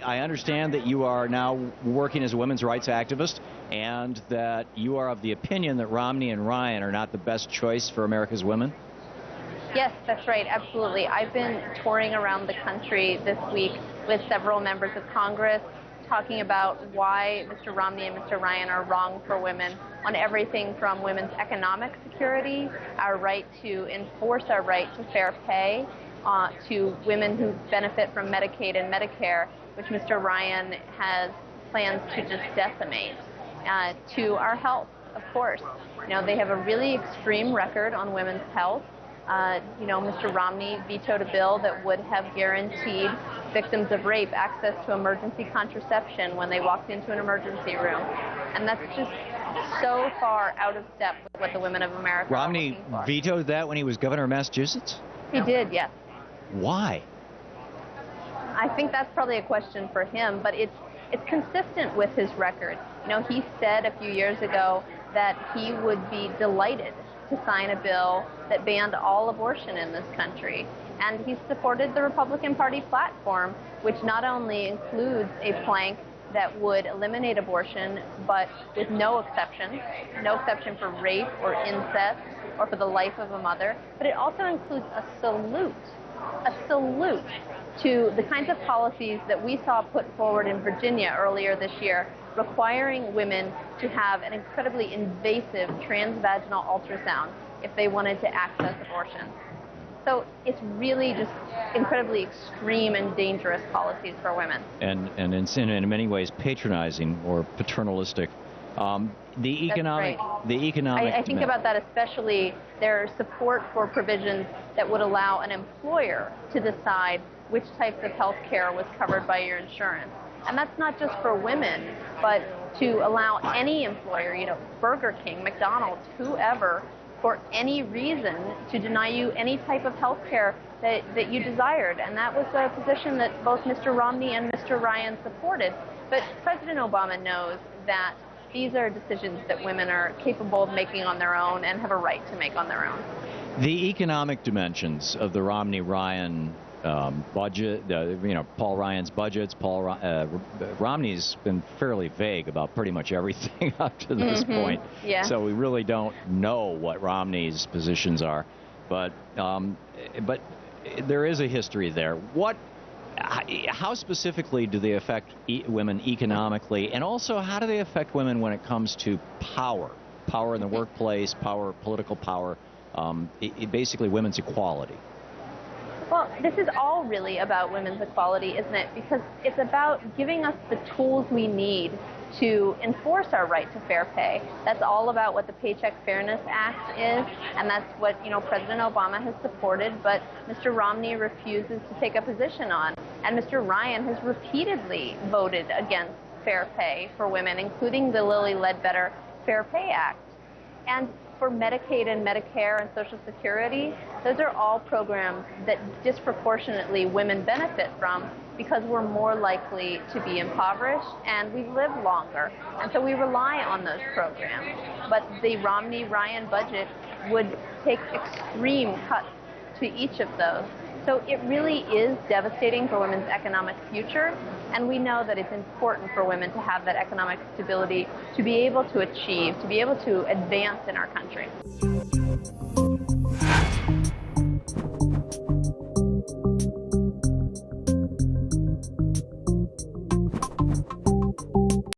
I understand that you are now working as a women's rights activist and that you are of the opinion that Romney and Ryan are not the best choice for America's women. Yes, that's right, absolutely. I've been touring around the country this week with several members of Congress talking about why Mr. Romney and Mr. Ryan are wrong for women on everything from women's economic security, our right to enforce our right to fair pay, to women who benefit from Medicaid and Medicare, which Mr. Ryan has plans to just decimate, to our health, of course. You know, they have a really extreme record on women's health. Mr. Romney vetoed a bill that would have guaranteed victims of rape access to emergency contraception when they walked into an emergency room. And that's just so far out of step with what the women of America are looking for. Romney vetoed that when he was governor of Massachusetts? He did, yes. Why? I think that's probably a question for him, but it's consistent with his record. You know, he said a few years ago that he would be delighted to sign a bill that banned all abortion in this country. And he supported the Republican Party platform, which not only includes a plank that would eliminate abortion, but with no exception for rape or incest or for the life of a mother, but it also includes a salute to the kinds of policies that we saw put forward in Virginia earlier this year, requiring women to have an incredibly invasive transvaginal ultrasound if they wanted to access abortion. So it's really just incredibly extreme and dangerous policies for women. And in many ways patronizing or paternalistic. The economic. I think about that especially their support for provisions that would allow an employer to decide which types of health care was covered by your insurance. And that's not just for women, but to allow any employer, you know, Burger King, McDonald's, whoever, for any reason to deny you any type of health care that you desired. And that was a position that both Mr. Romney and Mr. Ryan supported. But President Obama knows that these are decisions that women are capable of making on their own and have a right to make on their own. The economic dimensions of the Romney-Ryan budget, Paul Ryan's budgets, Romney's been fairly vague about pretty much everything up to this point. Yeah. So we really don't know what Romney's positions are. But there is a history there. How specifically do they affect women economically, and also how do they affect women when it comes to power in the workplace, political power, basically women's equality? Well, this is all really about women's equality, isn't it? Because it's about giving us the tools we need to enforce our right to fair pay. That's all about what the Paycheck Fairness Act is, and that's what, President Obama has supported, but Mr. Romney refuses to take a position on. And Mr. Ryan has repeatedly voted against fair pay for women, including the Lilly Ledbetter Fair Pay Act. And for Medicaid and Medicare and Social Security, those are all programs that disproportionately women benefit from because we're more likely to be impoverished and we live longer. And so we rely on those programs. But the Romney-Ryan budget would take extreme cuts to each of those. So it really is devastating for women's economic future, and we know that it's important for women to have that economic stability to be able to achieve, to be able to advance in our country.